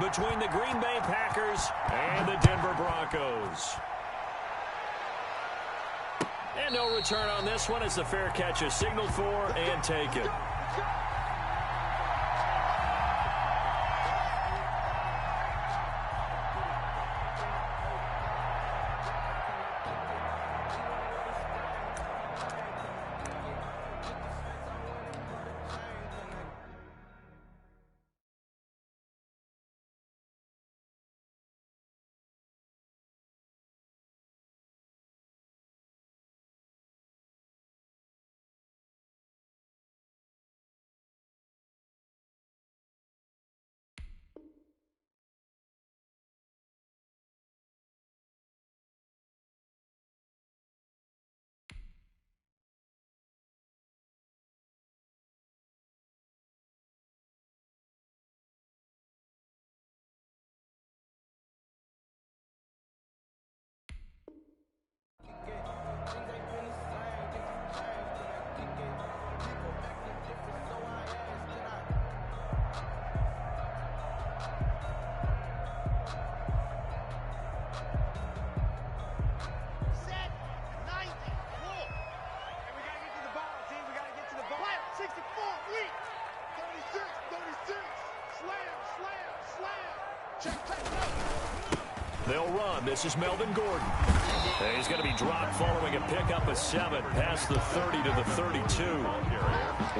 between the Green Bay Packers and the Denver Broncos. And no return on this one as the fair catch is signaled for and taken. They'll run. This is Melvin Gordon. He's going to be dropped following a pickup of 7 past the 30 to the 32.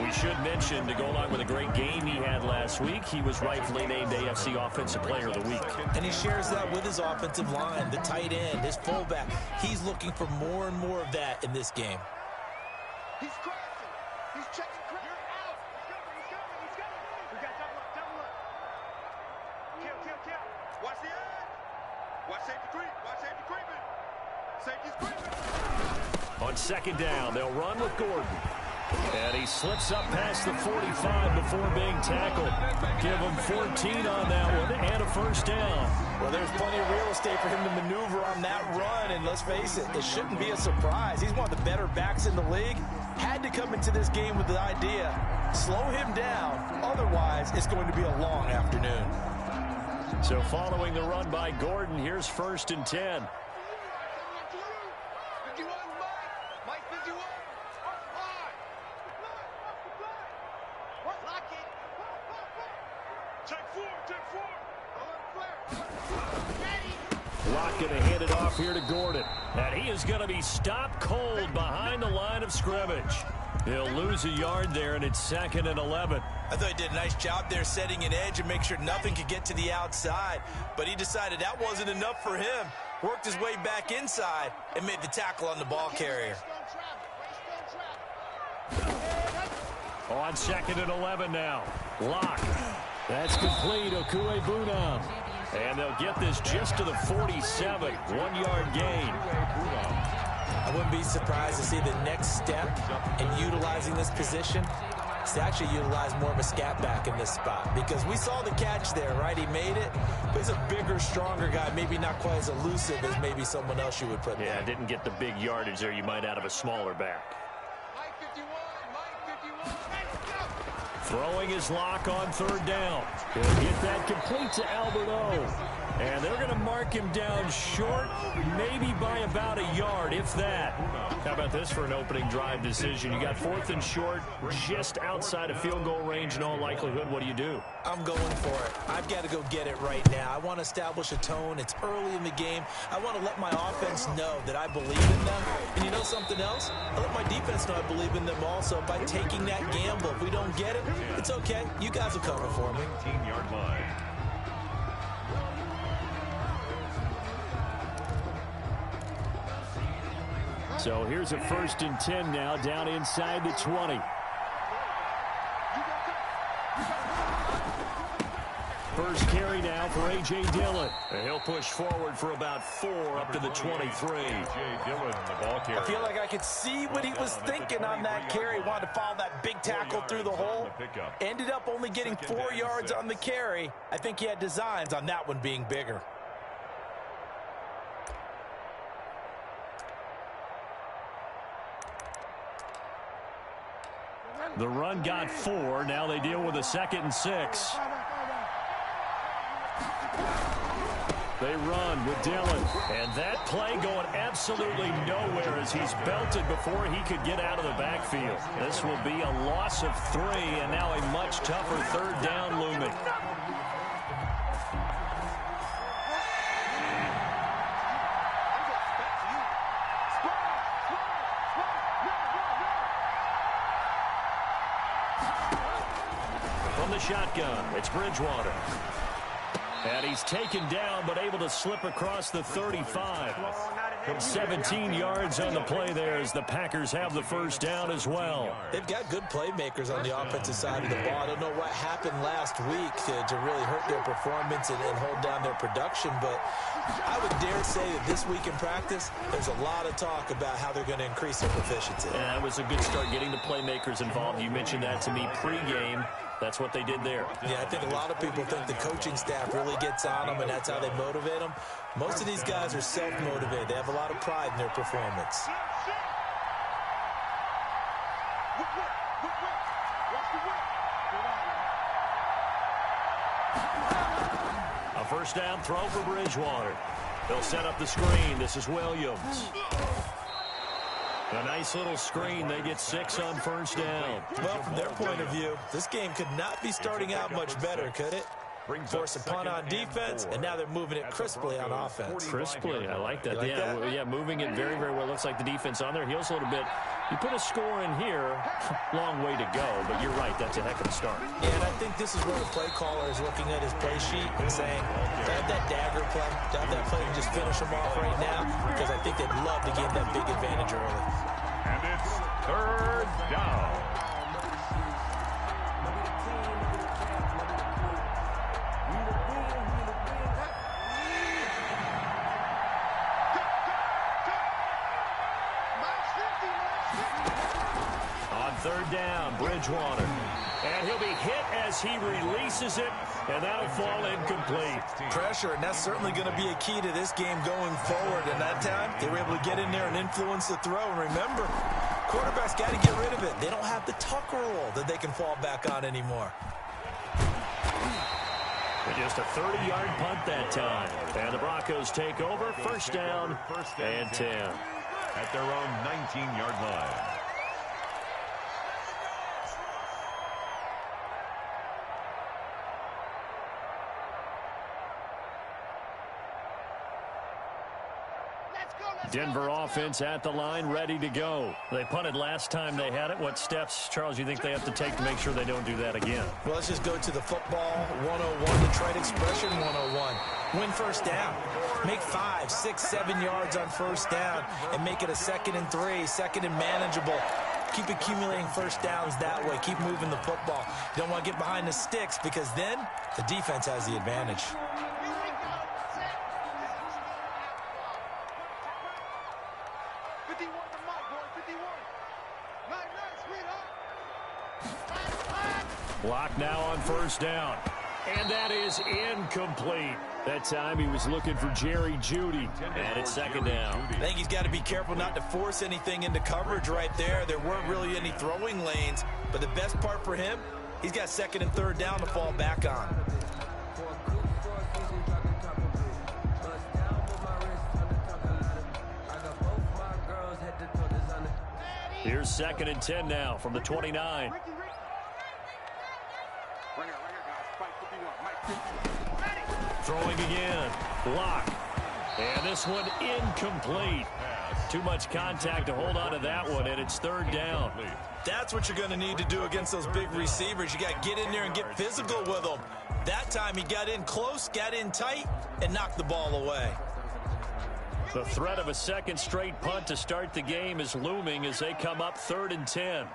We should mention, to go along with a great game he had last week, he was rightfully named AFC Offensive Player of the Week. And he shares that with his offensive line, the tight end, his fullback. He's looking for more and more of that in this game. He's crossing. He's checking. You're out. He's coming. We got double up. Kill. Watch the edge. Watch safety creep. Safety's creeping. On second down, they'll run with Gordon. And he slips up past the 45 before being tackled. Give him 14 on that one and a first down. Well, there's plenty of real estate for him to maneuver on that run. And let's face it, it shouldn't be a surprise. He's one of the better backs in the league. Had to come into this game with the idea, slow him down. Otherwise, it's going to be a long afternoon. So following the run by Gordon, here's 1st and 10. Lockett to hand it off here to Gordon. And he is going to be stopped cold behind the line of scrimmage. He'll lose a yard there, and it's 2nd and 11. I thought he did a nice job there setting an edge and make sure nothing could get to the outside. But he decided that wasn't enough for him. Worked his way back inside and made the tackle on the ball carrier. On 2nd and 11 now. Lock. That's complete. Ucme. And they'll get this just to the 47. 1-yard gain. I wouldn't be surprised to see the next step in utilizing this position is to actually utilize more of a scat back in this spot. Because we saw the catch there, right? He made it. But he's a bigger, stronger guy. Maybe not quite as elusive as maybe someone else you would put there. Yeah, didn't get the big yardage there you might out of a smaller back. Throwing his lock on 3rd down. He'll get that complete to Albert O. And they're going to mark him down short, maybe by about a yard, if that. How about this for an opening drive decision? You got 4th and short, just outside of field goal range in all likelihood. What do you do? I'm going for it. I've got to go get it right now. I want to establish a tone. It's early in the game. I want to let my offense know that I believe in them. And you know something else? I let my defense know I believe in them also by taking that gamble. If we don't get it, it's okay. You guys will cover for me. 18-yard line. So here's a 1st and 10 now, down inside the 20. First carry now for A.J. Dillon. And he'll push forward for about 4 up to the 23. A.J. Dillon, the ball carrier. I feel like I could see what he was thinking on that carry. Wanted to follow that big tackle through the hole. Ended up only getting 4 yards on the carry. I think he had designs on that one being bigger. The run got 4. Now they deal with a 2nd and 6. They run with Dillon. And that play going absolutely nowhere as he's belted before he could get out of the backfield. This will be a loss of 3, and now a much tougher third down looming. From the shotgun, it's Bridgewater. And he's taken down, but able to slip across the 35. 17 yards on the play there as the Packers have the first down as well. They've got good playmakers on the offensive side of the ball. I don't know what happened last week to really hurt their performance and hold down their production, but I would dare say that this week in practice, there's a lot of talk about how they're going to increase their proficiency. And that was a good start getting the playmakers involved. You mentioned that to me pregame. That's what they did there. Yeah, I think a lot of people think the coaching staff really gets on them, and that's how they motivate them. Most of these guys are self-motivated. They have a lot of pride in their performance. A first down throw for Bridgewater. They'll set up the screen. This is Williams. A nice little screen. They get 6 on first down. Well, from their point of view, this game could not be starting out much better, could it? Force a punt on defense, and now they're moving it crisply on offense. Crisply, I like that. Like yeah, that? Yeah, moving it very, very well. Looks like the defense on their heels a little bit. You put a score in here, long way to go, but you're right, that's a heck of a start. Yeah, and I think this is where the play caller is looking at his play sheet and saying, to have that dagger play, to have that play and just finish them off right now, because I think they'd love to gain that big advantage early. And it's third down. Third down, Bridgewater. And he'll be hit as he releases it, and that'll fall incomplete. Pressure, and that's certainly going to be a key to this game going forward. And that time, they were able to get in there and influence the throw. And remember, quarterbacks got to get rid of it. They don't have the tucker roll that they can fall back on anymore. And just a 30-yard punt that time. And the Broncos take over, first down and 10. At their own 19-yard line. Denver offense at the line, ready to go. They punted last time they had it. What steps, Charles, you think they have to take to make sure they don't do that again? Well, let's just go to the football 101, Detroit expression 101. Win first down. Make 5, 6, 7 yards on first down and make it a 2nd and 3, 2nd and manageable. Keep accumulating first downs that way. Keep moving the football. You don't want to get behind the sticks because then the defense has the advantage. Block now on first down. And that is incomplete. That time he was looking for Jerry Jeudy. And it's second down. I think he's got to be careful not to force anything into coverage right there. There weren't really any throwing lanes. But the best part for him, he's got 2nd and 3rd down to fall back on. Here's 2nd and 10 now from the 29. Throwing again. Block. And this one incomplete. Too much contact to hold on to that one, and it's 3rd down. That's what you're going to need to do against those big receivers. You got to get in there and get physical with them. That time he got in close, got in tight, and knocked the ball away. The threat of a second straight punt to start the game is looming as they come up 3rd and 10.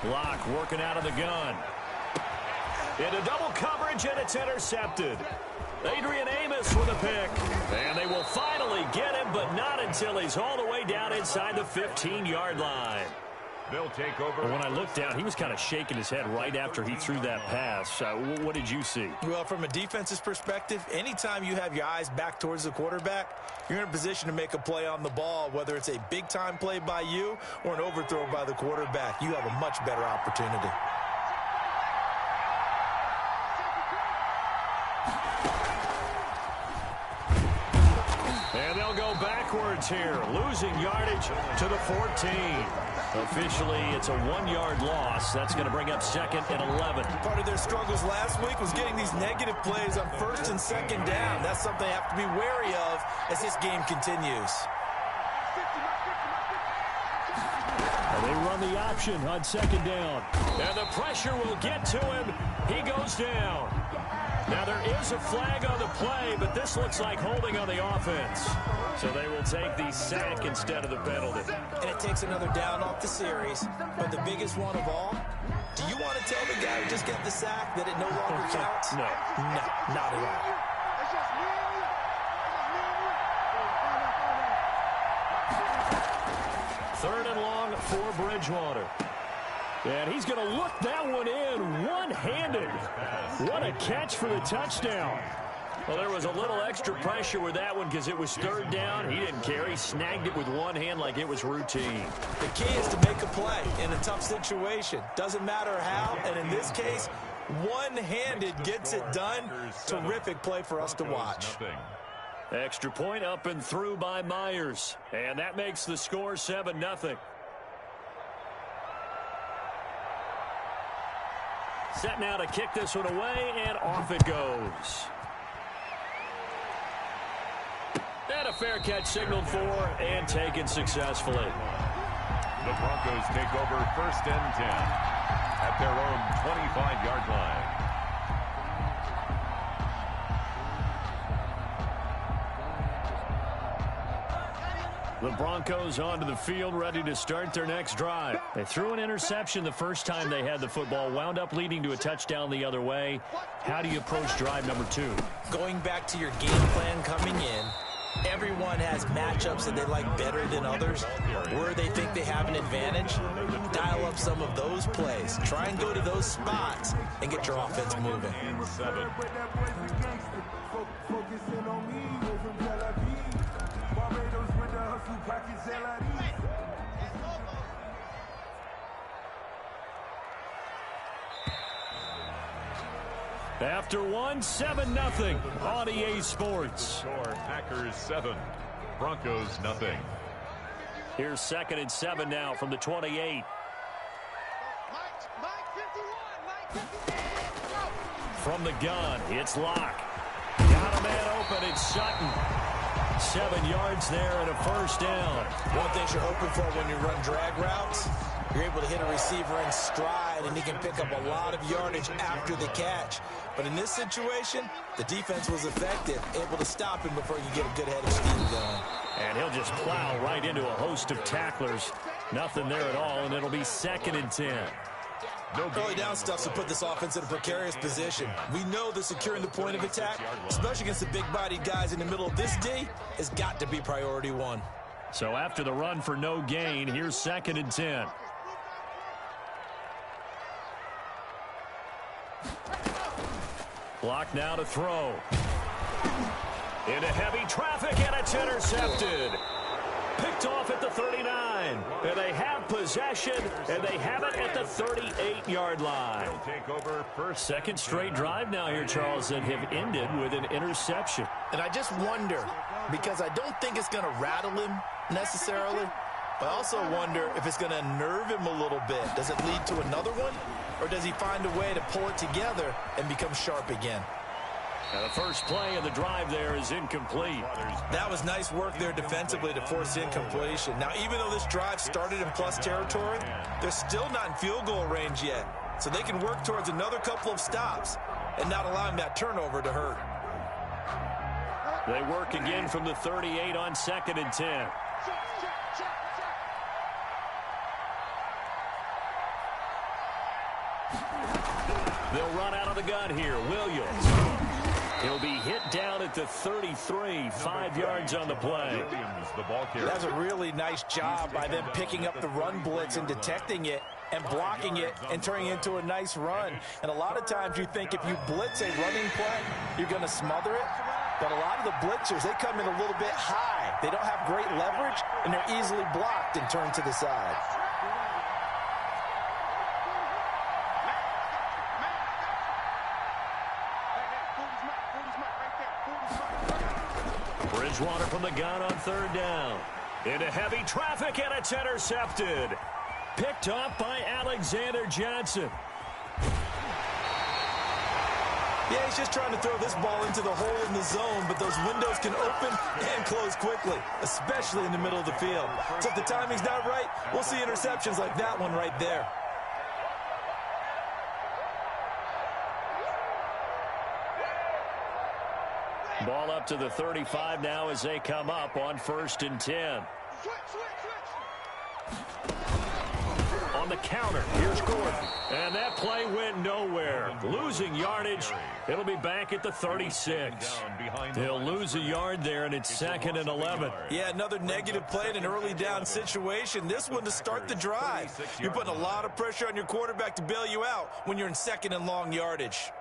Block working out of the gun. Into double coverage, and it's intercepted. Adrian Amos with a pick. And they will finally get him, but not until he's all the way down inside the 15-yard line. They'll take over. When I looked down, he was kind of shaking his head right after he threw that pass. What did you see? Well, from a defense's perspective, anytime you have your eyes back towards the quarterback, you're in a position to make a play on the ball, whether it's a big-time play by you or an overthrow by the quarterback. You have a much better opportunity. yards here, losing yardage to the 14. Officially, it's a 1-yard loss. That's going to bring up second and 11. Part of their struggles last week was getting these negative plays on first and second down. That's something they have to be wary of as this game continues. And they run the option on second down. And the pressure will get to him. He goes down. Now, there is a flag on the play, but this looks like holding on the offense. So they will take the sack instead of the penalty. And it takes another down off the series. But the biggest one of all, do you want to tell the guy who just got the sack that it no longer counts? No. No, not at all. Third and long for Bridgewater. And he's going to look that one in one-handed. What a catch for the touchdown. Well, there was a little extra pressure with that one because it was third down. He didn't care. He snagged it with one hand like it was routine. The key is to make a play in a tough situation. Doesn't matter how, and in this case, one-handed gets it done. Terrific play for us to watch. Extra point up and through by Myers. And that makes the score 7-0. Set now to kick this one away, and off it goes. And a fair catch signaled for and taken successfully. The Broncos take over first and 10 at their own 25-yard line. The Broncos onto the field, ready to start their next drive. They threw an interception the first time they had the football, wound up leading to a touchdown the other way. How do you approach drive number 2? Going back to your game plan coming in, everyone has matchups that they like better than others. Where they think they have an advantage, dial up some of those plays. Try and go to those spots and get your offense moving. After one, 7-0 on EA Sports. Score Packers 7, Broncos 0. Here's second and 7 now from the 28. From the gun, it's Locke. Got a man open, it's Sutton. 7 yards there and a first down. One thing you're hoping for when you run drag routes, you're able to hit a receiver in stride, and he can pick up a lot of yardage after the catch. But in this situation, the defense was effective, able to stop him before you get a good head of steam going. And he'll just plow right into a host of tacklers. Nothing there at all, and it'll be second and 10. Early down stuff to put this offense in a precarious position. We know that securing the point of attack, especially against the big-bodied guys in the middle of this D, has got to be priority one. So after the run for no gain, here's second and 10. Block now to throw. Into heavy traffic, and it's intercepted. Picked off at the 39. And they have possession, and they have it at the 38-yard line. Take over first. Second straight drive now here, Charles, that have ended with an interception. And I just wonder, because I don't think it's going to rattle him necessarily, but I also wonder if it's going to nerve him a little bit. Does it lead to another one, or does he find a way to pull it together and become sharp again? Now the first play of the drive there is incomplete. That was nice work there defensively to force incompletion. Now, even though this drive started in plus territory, they're still not in field goal range yet. So they can work towards another couple of stops and not allowing that turnover to hurt. They work again from the 38 on second and 10. They'll run out of the gun here. Williams. He'll be hit down at the 33, 5 yards on the play. That's a really nice job by them picking up the run blitz and detecting it and blocking it and turning it into a nice run. And a lot of times you think if you blitz a running play, you're going to smother it. But a lot of the blitzers, they come in a little bit high. They don't have great leverage, and they're easily blocked and turned to the side. Bridgewater from the gun on third down. Into heavy traffic, and it's intercepted. Picked off by Alexander Johnson. Yeah, he's just trying to throw this ball into the hole in the zone, but those windows can open and close quickly, especially in the middle of the field. So if the timing's not right, we'll see interceptions like that one right there. Ball up to the 35 now as they come up on 1st and 10. On the counter, here's Gordon. And that play went nowhere. Losing yardage. It'll be back at the 36. They'll lose a yard there, and it's 2nd and 11. Yeah, another negative play in an early down situation. This one to start the drive. You're putting a lot of pressure on your quarterback to bail you out when you're in 2nd and long yardage.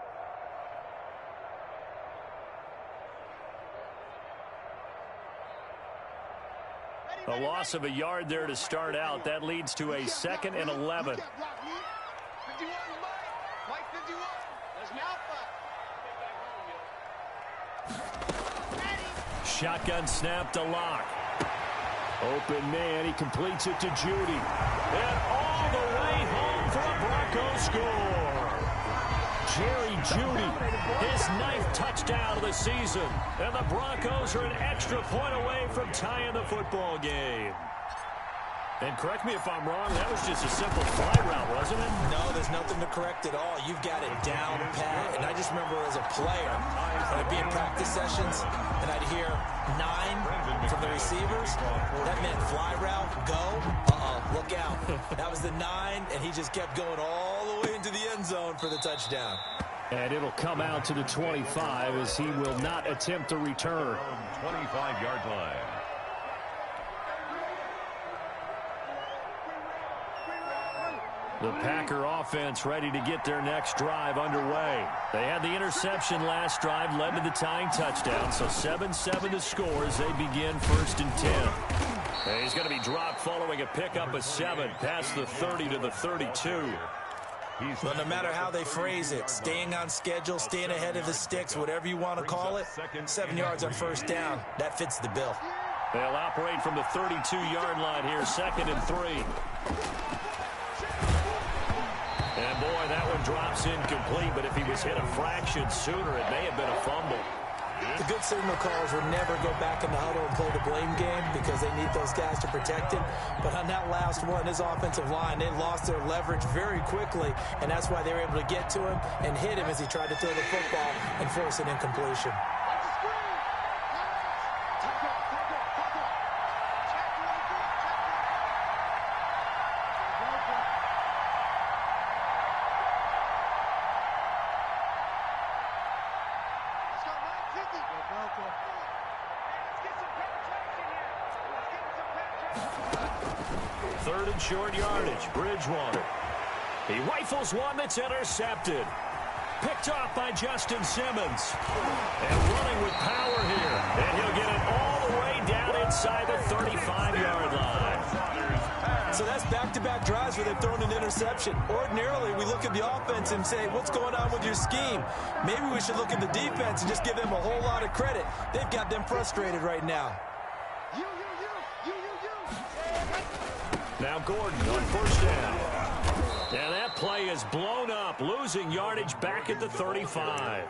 A loss of a yard there to start out. That leads to a 2nd and 11. Shotgun snap to Locke. Open man. He completes it to Judy. And all the way home for a Broncos score. Jerry Judy, his 9th touchdown of the season. And the Broncos are an extra point away from tying the football game. And correct me if I'm wrong, that was just a simple fly route, wasn't it? No, there's nothing to correct at all. You've got it down pat. And I just remember as a player, when I'd be in practice sessions, and I'd hear 9 from the receivers. That meant fly route, go, look out. That was the 9, and he just kept going all the way into the end zone for the touchdown. And it'll come out to the 25 as he will not attempt to return. 25-yard line. The Packer offense ready to get their next drive underway. They had the interception last drive, led to the tying touchdown, so 7-7 to score as they begin 1st and 10. And he's going to be dropped following a pickup of 7 past the 30 to the 32. Well, no matter how they phrase it, staying on schedule, staying ahead of the sticks, whatever you want to call it, 7 yards on 1st down, that fits the bill. They'll operate from the 32-yard line here, 2nd and 3. And boy, that one drops incomplete, but if he was hit a fraction sooner, it may have been a fumble. The good signal callers will never go back in the huddle and play the blame game because they need those guys to protect him. But on that last one, his offensive line, they lost their leverage very quickly, and that's why they were able to get to him and hit him as he tried to throw the football and force an incompletion. Third and short yardage, Bridgewater. He rifles one that's intercepted. Picked off by Justin Simmons. And running with power here. And he'll get it all the way down inside the 35-yard line. So that's back-to-back drives where they've thrown an interception. Ordinarily, we look at the offense and say, what's going on with your scheme? Maybe we should look at the defense and just give them a whole lot of credit. They've got them frustrated right now. Now Gordon on 1st down. And that play is blown up, losing yardage back at the 35.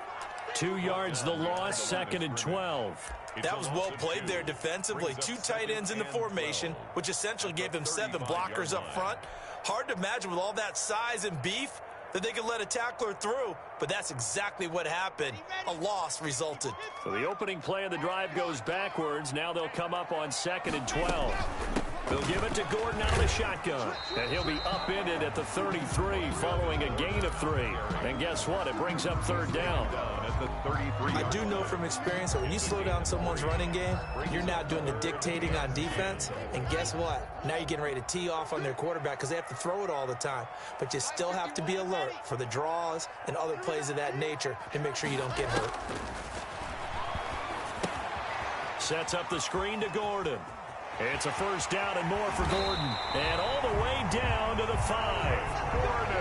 2 yards the loss, 2nd and 12. That was well played there defensively. 2 tight ends in the formation, which essentially gave them 7 blockers up front. Hard to imagine with all that size and beef that they could let a tackler through, but that's exactly what happened. A loss resulted. So the opening play of the drive goes backwards. Now they'll come up on 2nd and 12. They'll give it to Gordon out of the shotgun. And he'll be upended at the 33 following a gain of 3. And guess what? It brings up 3rd down. I do know from experience that when you slow down someone's running game, you're now doing the dictating on defense. And guess what? Now you're getting ready to tee off on their quarterback because they have to throw it all the time. But you still have to be alert for the draws and other plays of that nature to make sure you don't get hurt. Sets up the screen to Gordon. It's a first down and more for Gordon. And all the way down to the 5.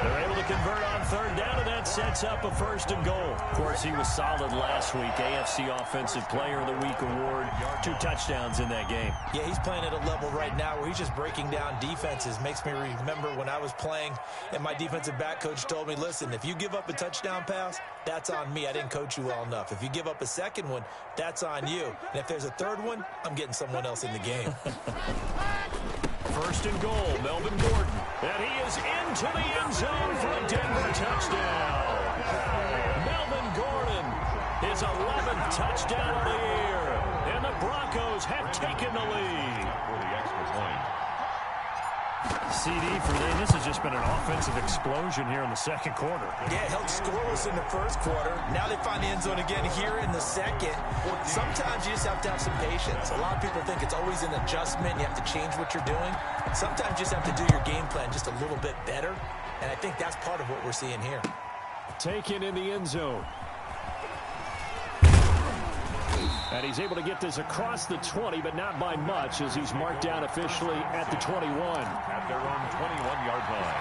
They're able to convert on third down, and that sets up a first and goal. Of course, he was solid last week. AFC Offensive Player of the Week award. 2 touchdowns in that game. Yeah, he's playing at a level right now where he's just breaking down defenses. Makes me remember when I was playing and my defensive back coach told me, listen, if you give up a touchdown pass, that's on me. I didn't coach you well enough. If you give up a second one, that's on you. And if there's a third one, I'm getting someone else in the game. First and goal, Melvin Gordon. And he is into the end zone for a Denver touchdown. Melvin Gordon, his 11th touchdown of the year. And the Broncos have taken the lead. For the extra point. CD for them. This has just been an offensive explosion here in the second quarter. Yeah, held scoreless in the first quarter. Now they find the end zone again here in the second. Sometimes you just have to have some patience. A lot of people think it's always an adjustment. You have to change what you're doing. Sometimes you just have to do your game plan just a little bit better. And I think that's part of what we're seeing here. Taken in the end zone. And he's able to get this across the 20, but not by much, as he's marked down officially at the 21. At their own 21-yard line.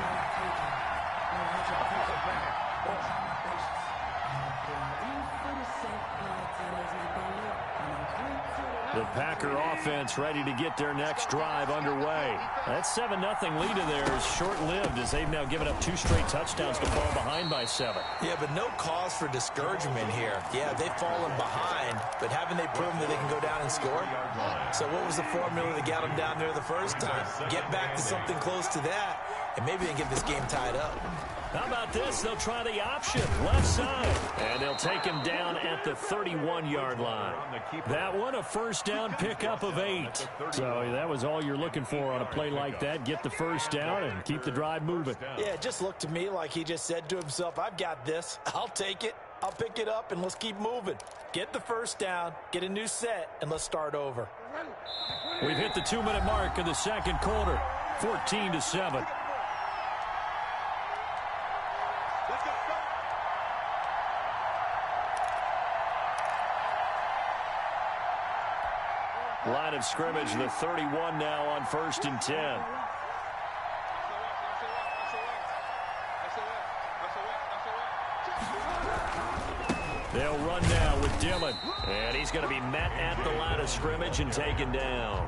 The Packer offense ready to get their next drive underway. That 7-0 lead of theirs is short-lived, as they've now given up 2 straight touchdowns to fall behind by 7. Yeah, but no cause for discouragement here. Yeah, they've fallen behind, but haven't they proven that they can go down and score? So what was the formula that got them down there the first time? Get back to something close to that, and maybe they can get this game tied up. How about this? They'll try the option, left side. And they'll take him down at the 31-yard line. That one, a first down pickup of 8. So that was all you're looking for on a play like that. Get the first down and keep the drive moving. Yeah, it just looked to me like he just said to himself, I've got this. I'll take it. I'll pick it up, and let's keep moving. Get the first down, get a new set, and let's start over. We've hit the 2-minute mark in the second quarter, 14-7. Line of scrimmage, the 31 now on 1st and 10. They'll run now with Dillon. And he's going to be met at the line of scrimmage and taken down.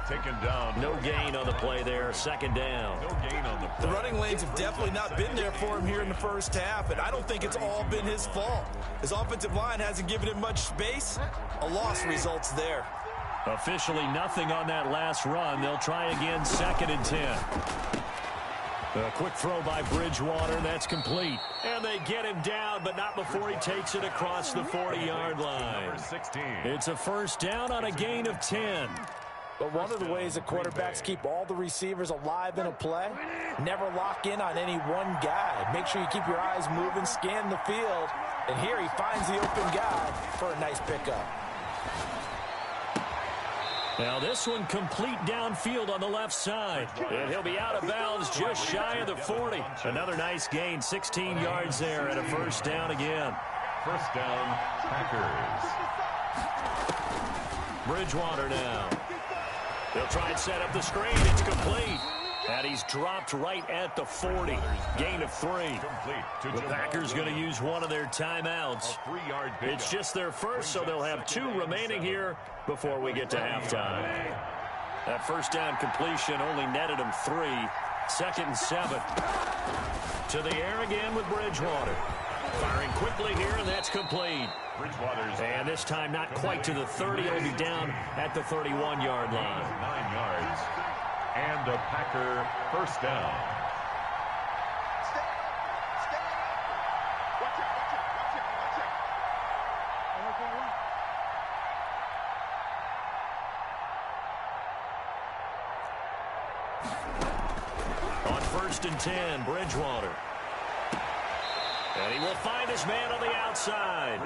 Taken down. No gain on the play there. Second down. No gain on the play. The running lanes have definitely not been there for him here in the first half, and I don't think it's all been his fault. His offensive line hasn't given him much space. A loss results there. Officially nothing on that last run. They'll try again, 2nd and 10. A quick throw by Bridgewater. That's complete. And they get him down, but not before he takes it across the 40-yard line. Number 16. It's a first down on a gain of 10. But one of the ways that quarterbacks keep all the receivers alive in a play, never lock in on any one guy. Make sure you keep your eyes moving, scan the field, and here he finds the open guy for a nice pickup. Now this one complete downfield on the left side. And he'll be out of bounds just shy of the 40. Another nice gain, 16 yards there, and a first down again. First down, Packers. Bridgewater now. They'll try and set up the screen. It's complete. And he's dropped right at the 40. Gain of 3. The Packers going to use one of their timeouts. It's just their first, so they'll have 2 remaining here before we get to halftime. That first down completion only netted him 3. 2nd and 7. To the air again with Bridgewater. Firing quickly here, and that's complete. And this time not quite to the 30. It'll be down at the 31-yard line. 9 yards. And a Packer first down. Stay up. Watch out, watch out, watch out, watch out. On 1st and 10, Bridgewater. And he will find his man on the outside.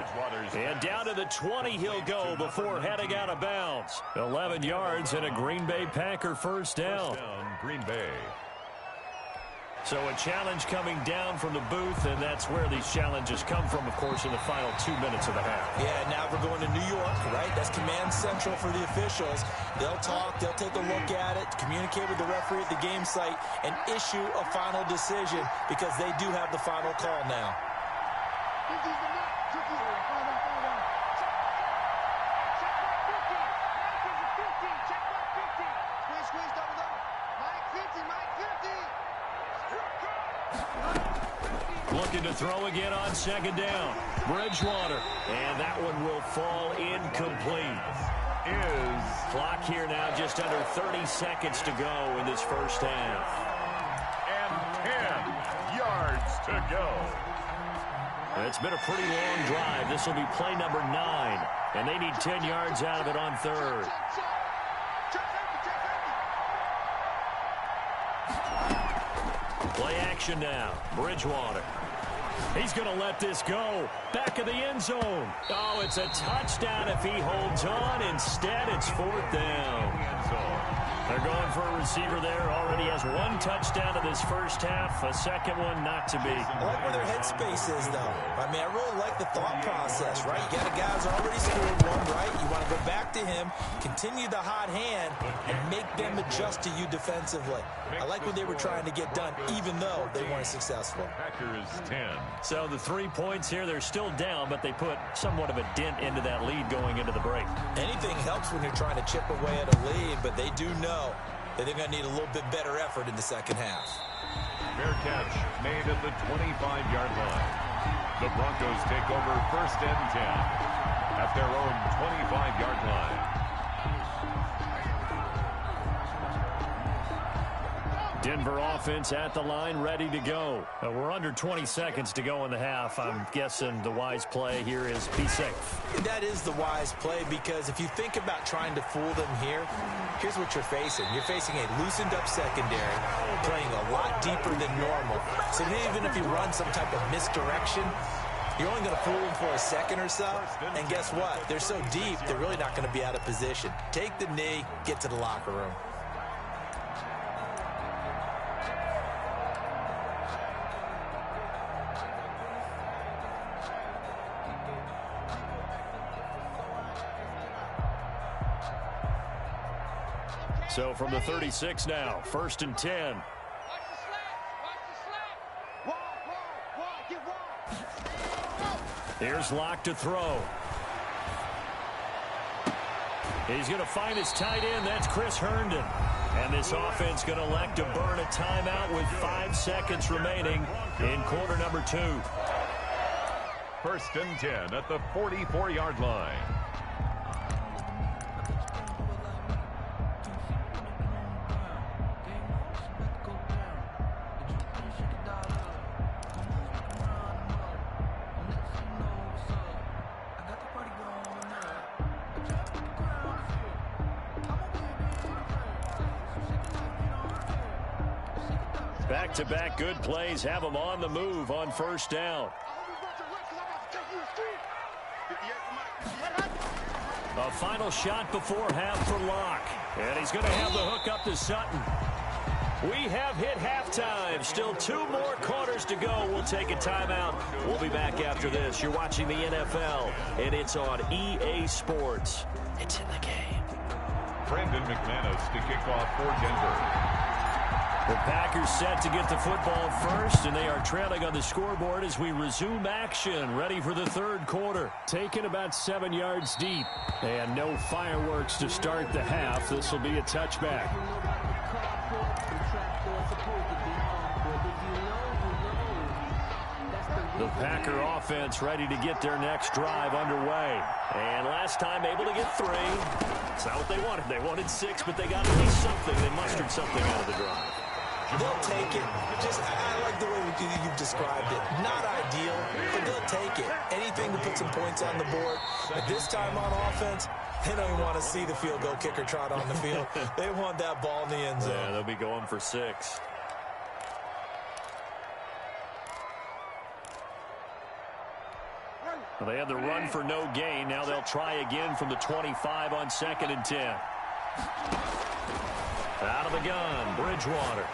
And down to the 20 he'll go before heading out of bounds. 11 yards and a Green Bay Packer first down. Green Bay. So a challenge coming down from the booth, and that's where these challenges come from, of course, in the final 2 minutes of the half. Yeah, now we're going to New York, right? That's command central for the officials. They'll talk, they'll take a look at it, communicate with the referee at the game site, and issue a final decision because they do have the final call now. Looking to throw again on second down. Bridgewater. And that one will fall incomplete. Clock here now just under 30 seconds to go in this first half. And 10 yards to go. It's been a pretty long drive. This will be play number 9. And they need 10 yards out of it on third. Play action now. Bridgewater. He's going to let this go. Back of the end zone. Oh, it's a touchdown if he holds on. Instead, it's fourth down. They're going for a receiver there. Already has one touchdown in this first half. A second one not to be. I like where their headspace is, though. I mean, I really like the thought process, right? You got a guy who's already scored one, right? You want to go back to him, continue the hot hand, and make them adjust to you defensively. I like what they were trying to get done, even though they weren't successful. Packers 10. So the 3 points here, they're still down, but they put somewhat of a dent into that lead going into the break. Anything helps when you're trying to chip away at a lead, but they do know that they're going to need a little bit better effort in the second half. Fair catch made at the 25-yard line. The Broncos take over first and 10 at their own 25-yard line. Denver offense at the line, ready to go. We're under 20 seconds to go in the half. I'm guessing the wise play here is be safe. That is the wise play because if you think about trying to fool them here, here's what you're facing. You're facing a loosened up secondary, playing a lot deeper than normal. So even if you run some type of misdirection, you're only going to fool them for a second or so. And guess what? They're so deep, they're really not going to be out of position. Take the knee, get to the locker room. So from the 36 now, first and 10. Here's Locke to throw. He's going to find his tight end. That's Chris Herndon. And this offense going to elect to burn a timeout with 5 seconds remaining in quarter number 2. First and 10 at the 44-yard line. Back-to-back good plays have them on the move on first down. A final shot before half for Locke. And he's going to have the hook up to Sutton. We have hit halftime. Still 2 more quarters to go. We'll take a timeout. We'll be back after this. You're watching the NFL, and it's on EA Sports. It's in the game. Brandon McManus to kick off for Denver. The Packers set to get the football first, and they are trailing on the scoreboard as we resume action, ready for the third quarter. Taken about 7 yards deep, and no fireworks to start the half. This will be a touchback. The Packer offense ready to get their next drive underway. And last time able to get 3. It's not what they wanted. They wanted 6, but they got at least something. They mustered something out of the drive. They'll take it. I like the way you've described it. Not ideal, but they'll take it. Anything to put some points on the board. But this time on offense, they don't even want to see the field goal kicker trot on the field. They want that ball in the end zone. Yeah, they'll be going for 6. Well, they had the run for no gain. Now they'll try again from the 25 on second and 10. Out of the gun, Bridgewater.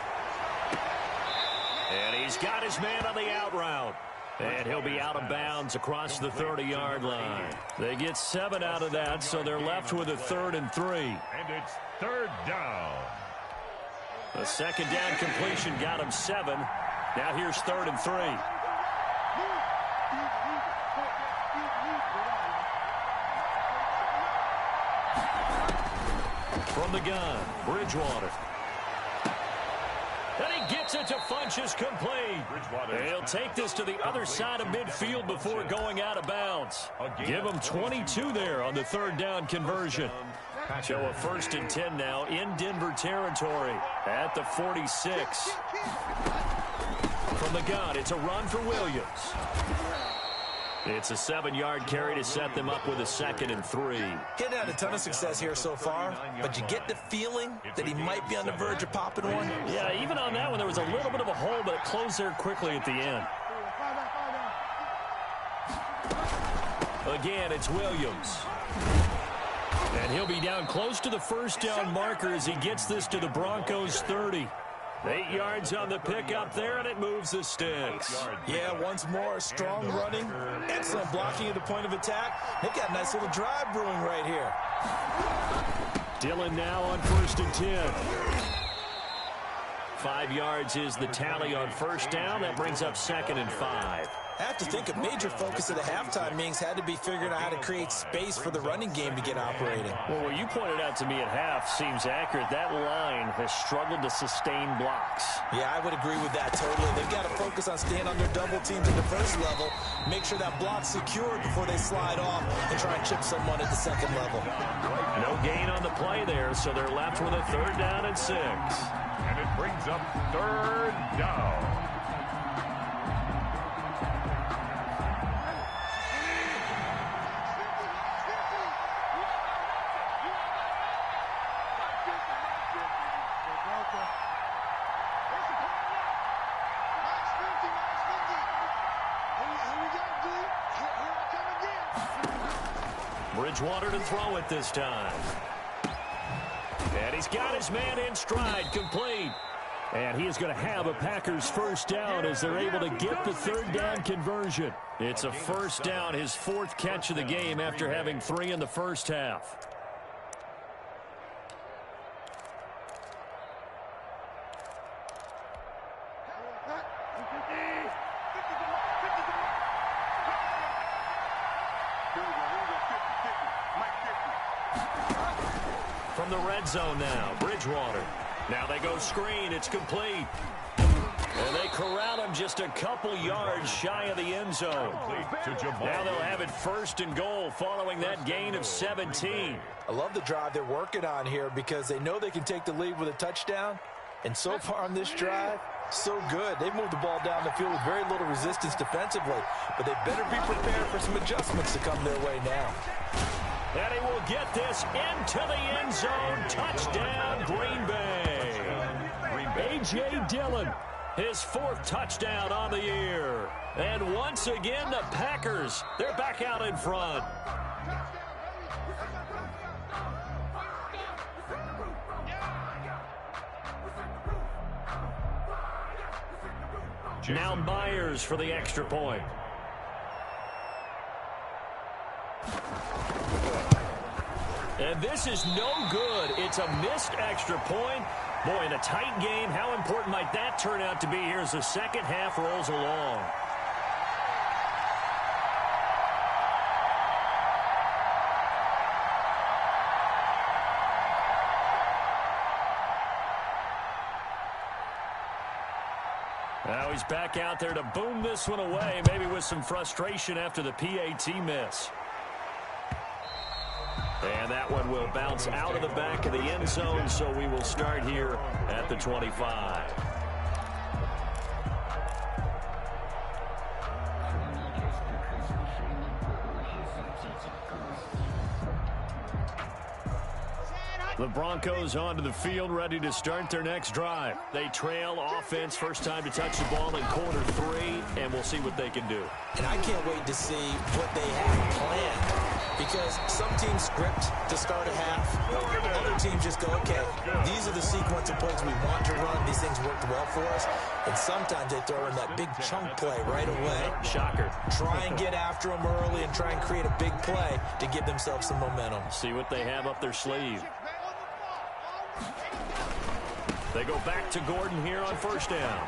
And he's got his man on the out route. And he'll be out of bounds across the 30-yard line. They get 7 out of that, so they're left with a 3rd and 3. And it's 3rd down. The second down completion got him 7. Now here's 3rd and 3. From the gun, Bridgewater. And he gets it to Funchess complete. He'll take this to the other side of midfield before going out of bounds. Give him 22 there on the 3rd down conversion. So a 1st and 10 now in Denver territory at the 46. From the gun, it's a run for Williams. It's a 7-yard carry to set them up with a 2nd and 3. He's had a ton of success here so far, but you get the feeling that he might be on the verge of popping one. Yeah, even on that one, there was a little bit of a hole, but it closed there quickly at the end. Again, it's Williams. And he'll be down close to the 1st down marker as he gets this to the Broncos 30. 8 yards on the pickup there, and it moves the sticks. Yeah, once more, strong running, excellent blocking at the point of attack. They've got a nice little drive brewing right here. Dillon now on 1st and 10. 5 yards is the tally on 1st down. That brings up 2nd and 5. I have to think a major focus of the halftime meetings had to be figuring out how to create space for the running game to get operating. Well, what you pointed out to me at half seems accurate. That line has struggled to sustain blocks. Yeah, I would agree with that totally. They've got to focus on staying under double teams at the 1st level, make sure that block's secured before they slide off and try and chip someone at the 2nd level. No gain on the play there, so they're left with a 3rd down and 6. And it brings up 3rd down. Bridgewater to throw it this time. And he's got his man in stride, complete. And he is going to have a Packers 1st down as they're able to get the 3rd down conversion. It's a 1st down, his 4th catch of the game after having 3 in the 1st half. From the red zone now, Bridgewater. Now they go screen, it's complete. And they corral him just a couple yards shy of the end zone. Now they'll have it 1st and goal following that gain of 17. I love the drive they're working on here because they know they can take the lead with a touchdown. And so far on this drive, so good. They've moved the ball down the field with very little resistance defensively. But they better be prepared for some adjustments to come their way now. And he will get this into the end zone. Touchdown, Green Bay. A.J. Dillon, his 4th touchdown on the year. And once again, the Packers, they're back out in front. Now Myers for the extra point. And this is no good. It's a missed extra point. Boy, in a tight game, how important might that turn out to be here as the 2nd half rolls along? Now he's back out there to boom this one away, maybe with some frustration after the PAT miss. And that one will bounce out of the back of the end zone, so we will start here at the 25. The Broncos onto the field, ready to start their next drive. They trail offense, first time to touch the ball in quarter 3, and we'll see what they can do. And I can't wait to see what they have planned. Because some teams script to start a half. Other teams just go, okay, these are the sequence of plays we want to run. These things worked well for us. And sometimes they throw in that big chunk play right away. Shocker. Try and get after them early and try and create a big play to give themselves some momentum. See what they have up their sleeve. They go back to Gordon here on first down.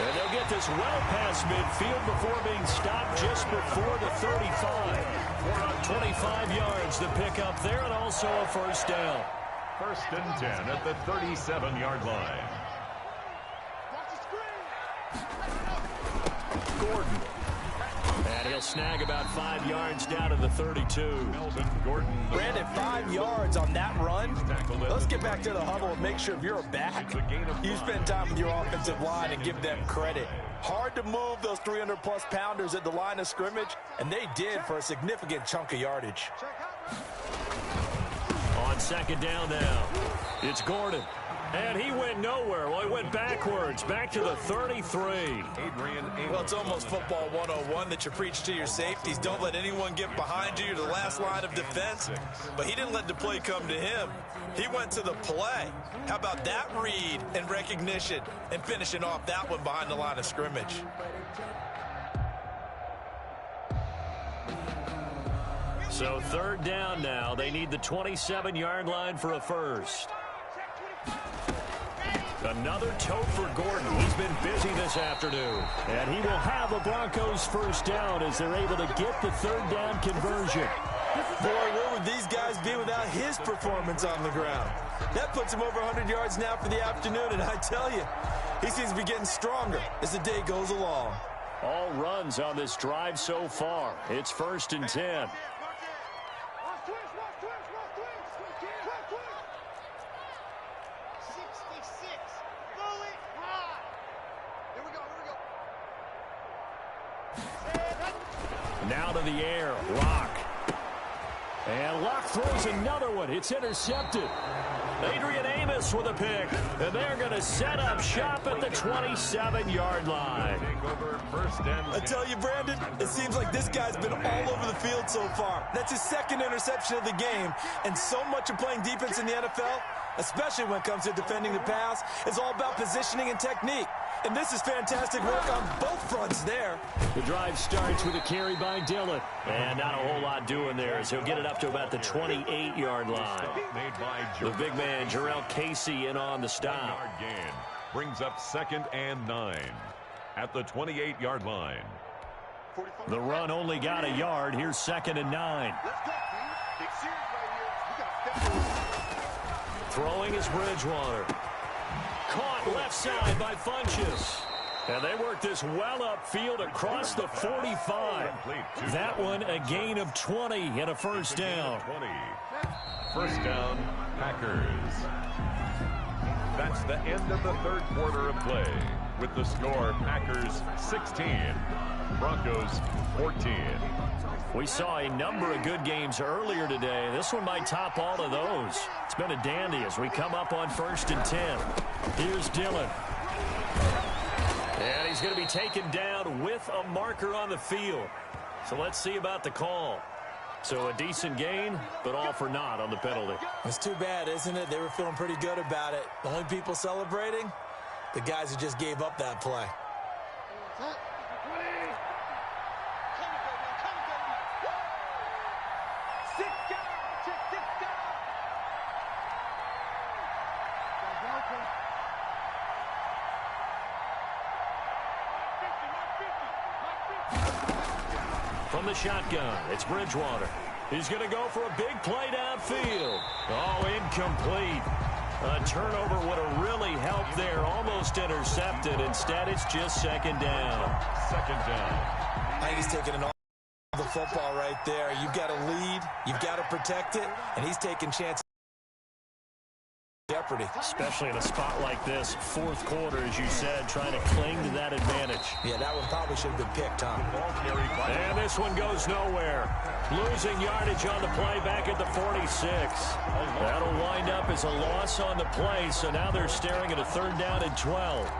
And they'll get this well past midfield before being stopped just before the 35. 25 yards to pick up there, and also a first down. First and 10 at the 37-yard line. Gordon. And he'll snag about 5 yards down to the 32. Melvin Gordon. Brandon, 5 yards on that run. Let's get back to the huddle and make sure if you're a back, you spend time with your offensive line and give them credit. Hard to move those 300-plus pounders at the line of scrimmage, and they did for a significant chunk of yardage. On second down now, it's Gordon. And he went nowhere. Well, he went backwards, back to the 33. Well, it's almost football 101 that you preach to your safeties. Don't let anyone get behind you. You're the last line of defense. But he didn't let the play come to him. He went to the play. How about that read and recognition and finishing off that one behind the line of scrimmage? So third down now. They need the 27-yard line for a first. Another tote for Gordon. He's been busy this afternoon. And he will have a Broncos first down as they're able to get the third down conversion. Boy, where would these guys be without his performance on the ground? That puts him over 100 yards now for the afternoon, and I tell you, he seems to be getting stronger as the day goes along. All runs on this drive so far. It's first and 10. Now to the air, Locke. And Locke throws another one. It's intercepted. Adrian Amos with a pick. And they're going to set up shop at the 27-yard line. I tell you, Brandon, it seems like this guy's been all over the field so far. That's his second interception of the game. And so much of playing defense in the NFL, especially when it comes to defending the pass, is all about positioning and technique. And this is fantastic work on both fronts there. The drive starts with a carry by Dillon. And not a whole lot doing there as he'll get it up to about the 28-yard line. The big man, Jarrell Casey, in on the stop. Gain brings up second and 9 at the 28-yard line. The run only got a yard. Here's second and 9. Throwing is Bridgewater. Caught left side by Funchess. And they work this well upfield across the 45. That one a gain of 20 and a first down. First down, Packers. That's the end of the third quarter of play. With the score, Packers 16, Broncos 14. We saw a number of good games earlier today. This one might top all of those. It's been a dandy as we come up on first and 10. Here's Dillon. And he's going to be taken down with a marker on the field. So let's see about the call. So a decent gain, but all for naught on the penalty. It's too bad, isn't it? They were feeling pretty good about it. The only people celebrating, the guys who just gave up that play. From the shotgun, it's Bridgewater. He's going to go for a big play downfield. Oh, incomplete. A turnover would have really helped there. Almost intercepted. Instead, it's just second down. Second down. I think he's taking an all the football right there. You've got to lead. You've got to protect it. And he's taking chances. Jeopardy. Especially in a spot like this, fourth quarter, as you said, trying to cling to that advantage. Yeah, that one probably should have been picked, Tom. And this one goes nowhere. Losing yardage on the play back at the 46. That'll wind up as a loss on the play, so now they're staring at a third down and 12.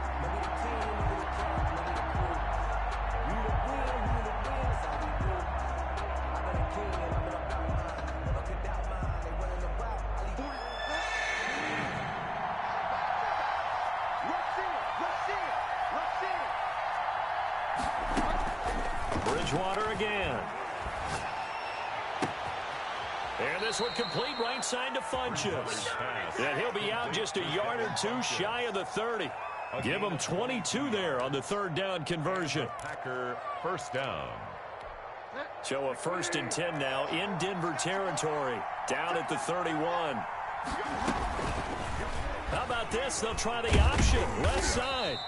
Bridgewater again. And this one complete right side to Funchess. And he'll be out just a yard or two shy of the 30. Give him 22 there on the third down conversion. Packer first down. So a 1st and 10 now in Denver territory. Down at the 31. How about this? They'll try the option. Left side.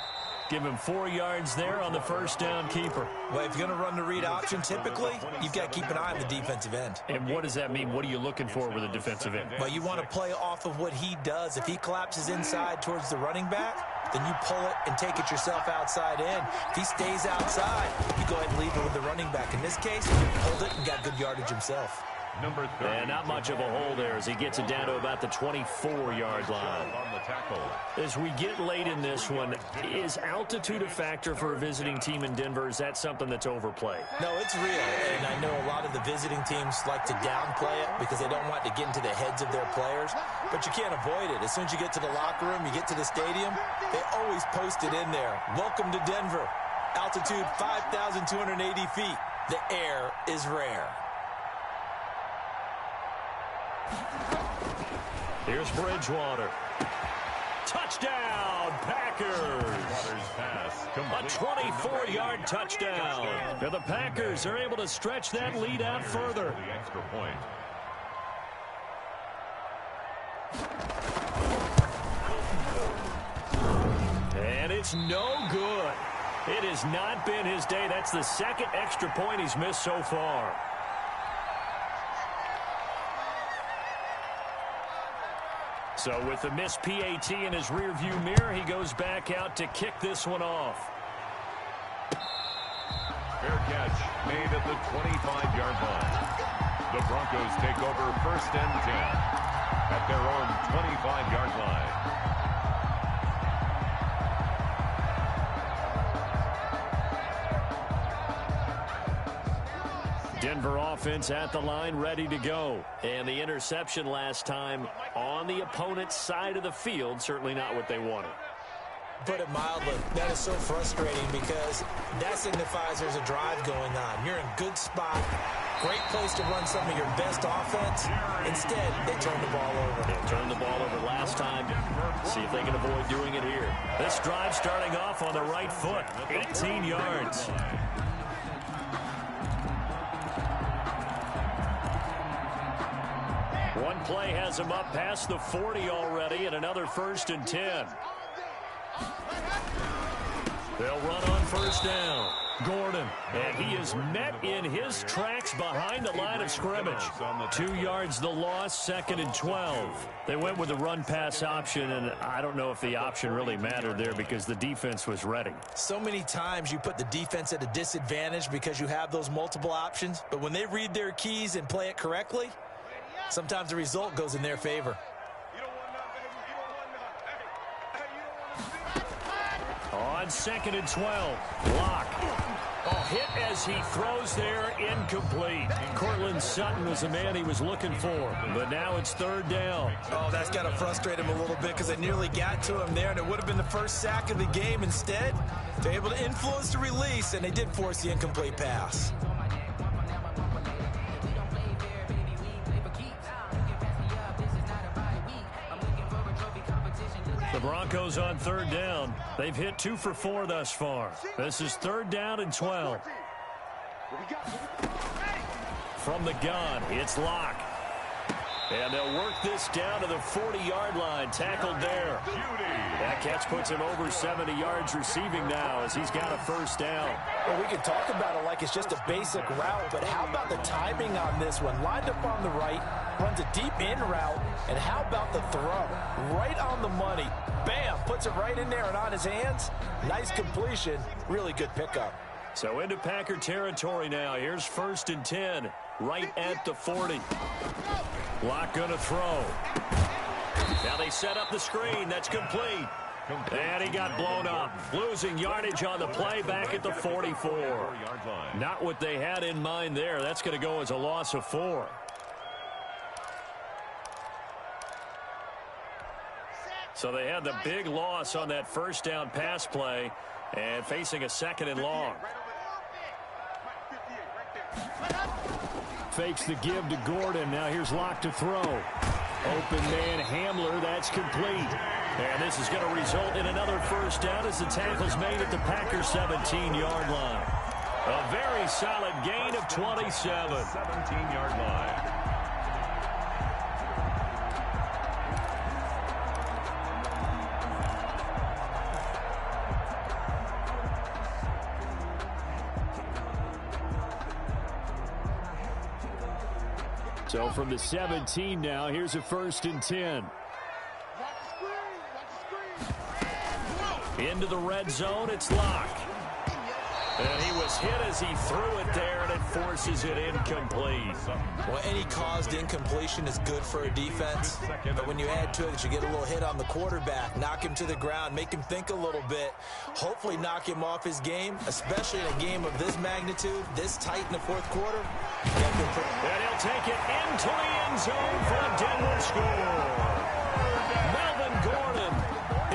Give him 4 yards there on the first down keeper. Well, if you're going to run the read option, typically, you've got to keep an eye on the defensive end. And what does that mean? What are you looking for with a defensive end? Well, you want to play off of what he does. If he collapses inside towards the running back, then you pull it and take it yourself outside in. If he stays outside, you go ahead and leave it with the running back. In this case, he pulled it and got good yardage himself. Number 30. And not much of a hole there as he gets it down to about the 24-yard line. On the tackle. As we get late in this one, is altitude a factor for a visiting team in Denver? Is that something that's overplayed? No, it's real. And I know a lot of the visiting teams like to downplay it because they don't want to get into the heads of their players. But you can't avoid it. As soon as you get to the locker room, you get to the stadium, they always post it in there. Welcome to Denver. Altitude 5,280 feet. The air is rare. Here's Bridgewater. Touchdown, Packers! Pass A 24-yard touchdown. And the Packers are able to stretch that lead out further. The extra point. And it's no good. It has not been his day. That's the second extra point he's missed so far. So with the missed PAT in his rearview mirror, he goes back out to kick this one off. Fair catch made at the 25-yard line. The Broncos take over 1st and 10 at their own 25-yard line. Denver offense at the line, ready to go. And the interception last time on the opponent's side of the field, certainly not what they wanted. Put it mildly, that is so frustrating because that signifies there's a drive going on. You're in a good spot, great place to run some of your best offense. Instead, they turn the ball over. They turned the ball over last time. See if they can avoid doing it here. This drive starting off on the right foot, 18 yards. One play has him up past the 40 already, and another 1st and 10. They'll run on 1st down. Gordon, and he is met in his tracks behind the line of scrimmage. 2 yards the loss, 2nd and 12. They went with the run-pass option, and I don't know if the option really mattered there because the defense was ready. So many times you put the defense at a disadvantage because you have those multiple options, but when they read their keys and play it correctly, sometimes the result goes in their favor. On 2nd and 12, Locke. Oh, hit as he throws there, incomplete. Cortland Sutton was the man he was looking for, but now it's 3rd down. Oh, that's got to frustrate him a little bit because they nearly got to him there, and it would have been the first sack of the game. Instead, they're able to influence the release, and they did force the incomplete pass. The Broncos on 3rd down. They've hit 2 for 4 thus far. This is 3rd down and 12. From the gun, it's Locke. And they'll work this down to the 40-yard line. Tackled there. That catch puts him over 70 yards receiving now as he's got a 1st down. Well, we can talk about it like it's just a basic route, but how about the timing on this one? Lined up on the right, runs a deep in route, and how about the throw? Right on the money. Bam! Puts it right in there and on his hands. Nice completion. Really good pickup. So into Packer territory now. Here's 1st and 10. Right at the 40. Locke gonna throw. Now they set up the screen. That's complete. And he got blown up. Losing yardage on the play back at the 44. Not what they had in mind there. That's going to go as a loss of 4. So they had the big loss on that 1st down pass play and facing a 2nd and long. Fakes the give to Gordon. Now here's Locke to throw. Open man Hamler. That's complete. And this is going to result in another first down as the tackle's made at the Packers' 17-yard line. A very solid gain of 27. 17-yard line. So from the 17 now, here's a 1st and 10. Into the red zone, it's Locke. And he was hit as he threw it there, and it forces it incomplete. Well, any caused incompletion is good for a defense. But when you add to it that you get a little hit on the quarterback, knock him to the ground, make him think a little bit, hopefully knock him off his game, especially in a game of this magnitude, this tight in the fourth quarter. And he'll take it into the end zone for a Denver score. Melvin Gordon,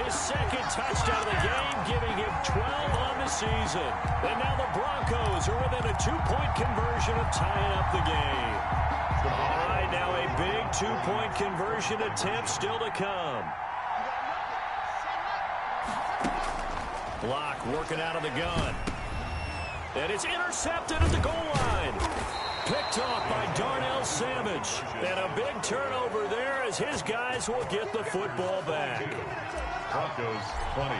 his second touchdown of the game, giving him 12 on the season. And now the Broncos are within a 2-point conversion of tying up the game. All right, now a big 2-point conversion attempt still to come. Locke working out of the gun. And it's intercepted at the goal line. Picked off by Darnell Savage. And a big turnover there as his guys will get the football back. Broncos 20.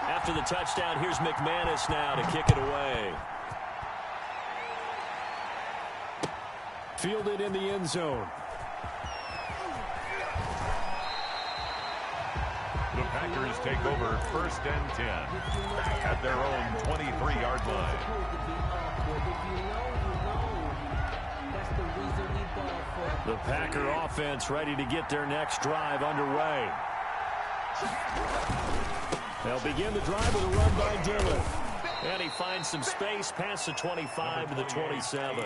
After the touchdown, here's McManus now to kick it away. Fielded in the end zone. The Packers take over 1st and 10 at their own 23-yard line. The Packer offense ready to get their next drive underway. They'll begin the drive with a run by Dillon. And he finds some space past the 25 to the 27.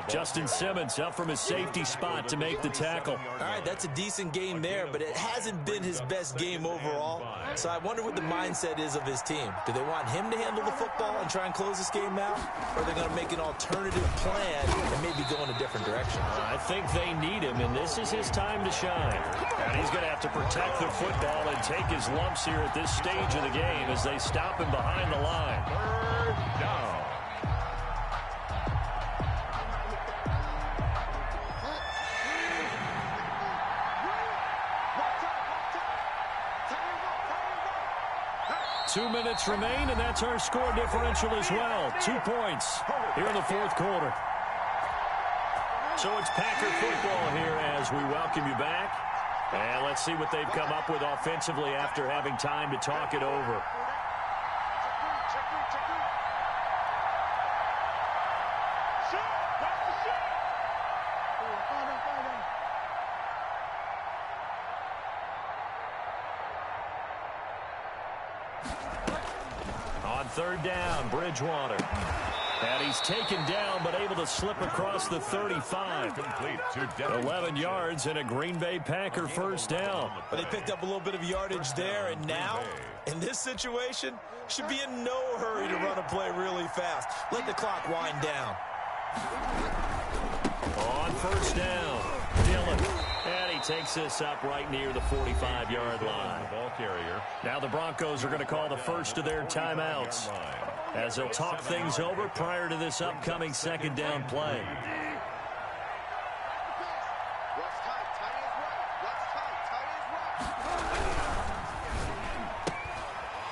Justin Simmons up from his safety spot to make the tackle. All right, that's a decent game there, but it hasn't been his best game overall. So I wonder what the mindset is of his team. Do they want him to handle the football and try and close this game out? Or are they going to make an alternative plan and maybe go in a different direction? I think they need him, and this is his time to shine. And he's going to have to protect the football and take his lumps here at this stage of the game as they stop him behind the line. 3rd down. Two minutes remain, and that's our score differential as well. 2 points here in the fourth quarter. So it's Packer football here as we welcome you back. And let's see what they've come up with offensively after having time to talk it over. On 3rd down, Bridgewater. And he's taken down, but able to slip across the 35. Complete to 11 yards and a Green Bay Packer first down. But they picked up a little bit of yardage there, and now, in this situation, should be in no hurry to run a play really fast. Let the clock wind down. On 1st down, Dillon. And he takes this up right near the 45-yard line. Ball carrier. Now the Broncos are going to call the first of their timeouts as they'll talk things over prior to this upcoming 2nd down play.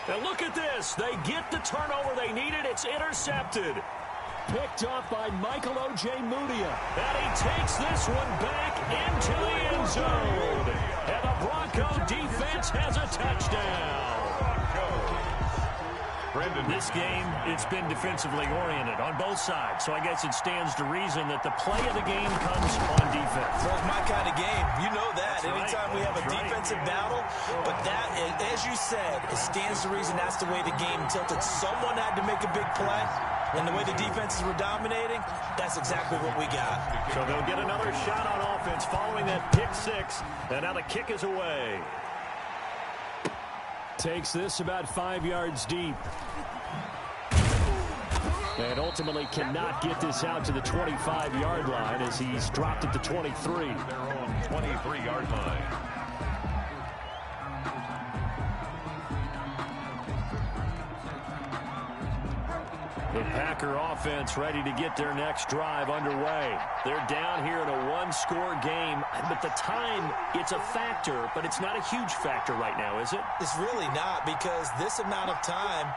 And look at this. They get the turnover they needed. It's intercepted. Picked off by Michael Ojemudia. And he takes this one back into the end zone. And the Bronco defense has a touchdown. This game, it's been defensively oriented on both sides, so I guess it stands to reason that the play of the game comes on defense. Well, it's my kind of game. You know that. That's Anytime we have a defensive battle, but that, as you said, it stands to reason that's the way the game tilted. Someone had to make a big play, and the way the defenses were dominating, that's exactly what we got. So they'll get another shot on offense following that pick six, and now the kick is away. Takes this about 5 yards deep. And ultimately cannot get this out to the 25-yard line as he's dropped at the 23. Their own 23-yard line. The Packer offense ready to get their next drive underway. They're down here in a one-score game, but the time, it's a factor, but it's not a huge factor right now, is it? It's really not, because this amount of time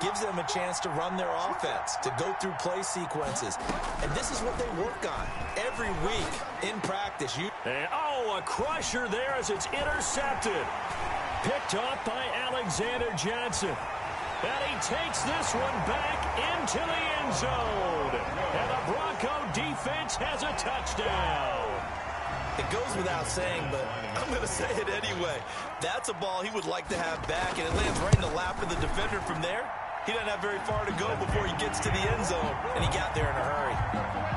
gives them a chance to run their offense, to go through play sequences. And this is what they work on every week in practice. And, a crusher there as it's intercepted. Picked off by Alexander Johnson. And he takes this one back into the end zone. And the Bronco defense has a touchdown. It goes without saying, but I'm going to say it anyway. That's a ball he would like to have back, and it lands right in the lap of the defender from there. He doesn't have very far to go before he gets to the end zone, and he got there in a hurry.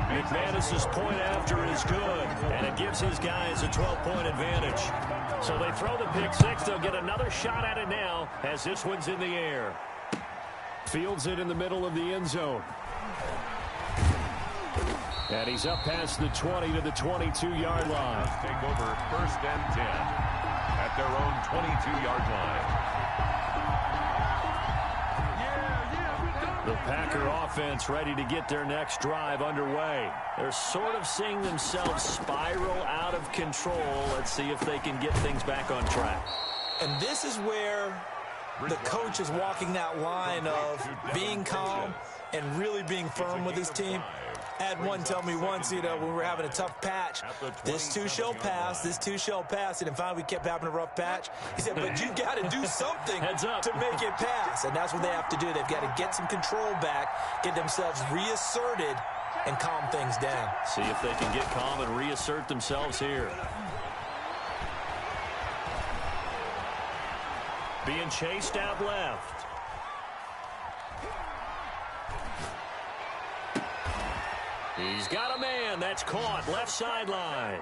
McManus's point after is good, and it gives his guys a 12-point advantage. So they throw the pick six. They'll get another shot at it now as this one's in the air. Fields it in the middle of the end zone. And he's up past the 20 to the 22-yard line. Take over 1st and 10 at their own 22-yard line. The Packer offense ready to get their next drive underway. They're sort of seeing themselves spiral out of control. Let's see if they can get things back on track. And this is where the coach is walking that line of being calm and really being firm with his team. I had one tell me once, when we were having a tough patch, this too shall pass, this too shall pass. And finally we kept having a rough patch. He said, but you got to do something to make it pass. And that's what they have to do. They've got to get some control back, get themselves reasserted, and calm things down. See if they can get calm and reassert themselves here. Being chased out left. He's got a man. That's caught. Left sideline.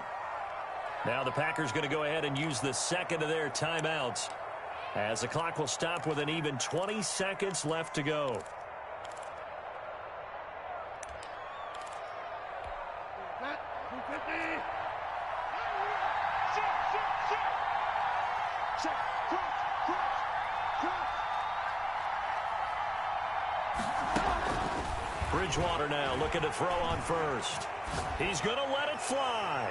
Now the Packers going to go ahead and use the second of their timeouts as the clock will stop with an even 20 seconds left to go. Bridgewater now looking to throw on first. He's going to let it fly.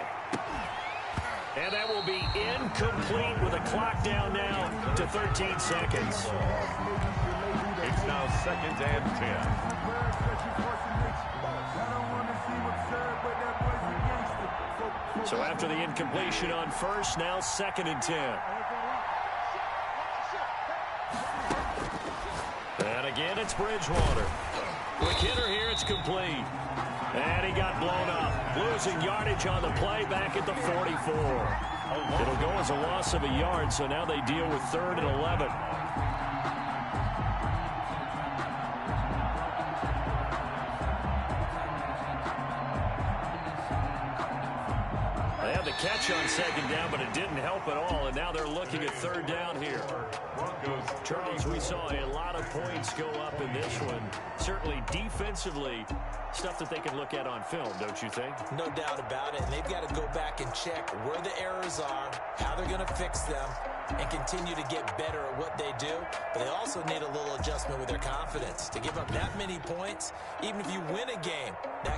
And that will be incomplete with a clock down now to 13 seconds. It's now 2nd and 10. So after the incompletion on first, now 2nd and 10. And again, it's Bridgewater. Quick hitter here, it's complete. And he got blown up. Losing yardage on the play back at the 44. It'll go as a loss of a yard, so now they deal with 3rd and 11. They had the catch on 2nd down, but it didn't help at all, and now they're looking at 3rd down here. Charles, we saw a lot of points go up in this one. Certainly defensively, stuff that they can look at on film, don't you think? No doubt about it. And they've got to go back and check where the errors are, how they're going to fix them, and continue to get better at what they do. But they also need a little adjustment with their confidence. To give up that many points, even if you win a game, that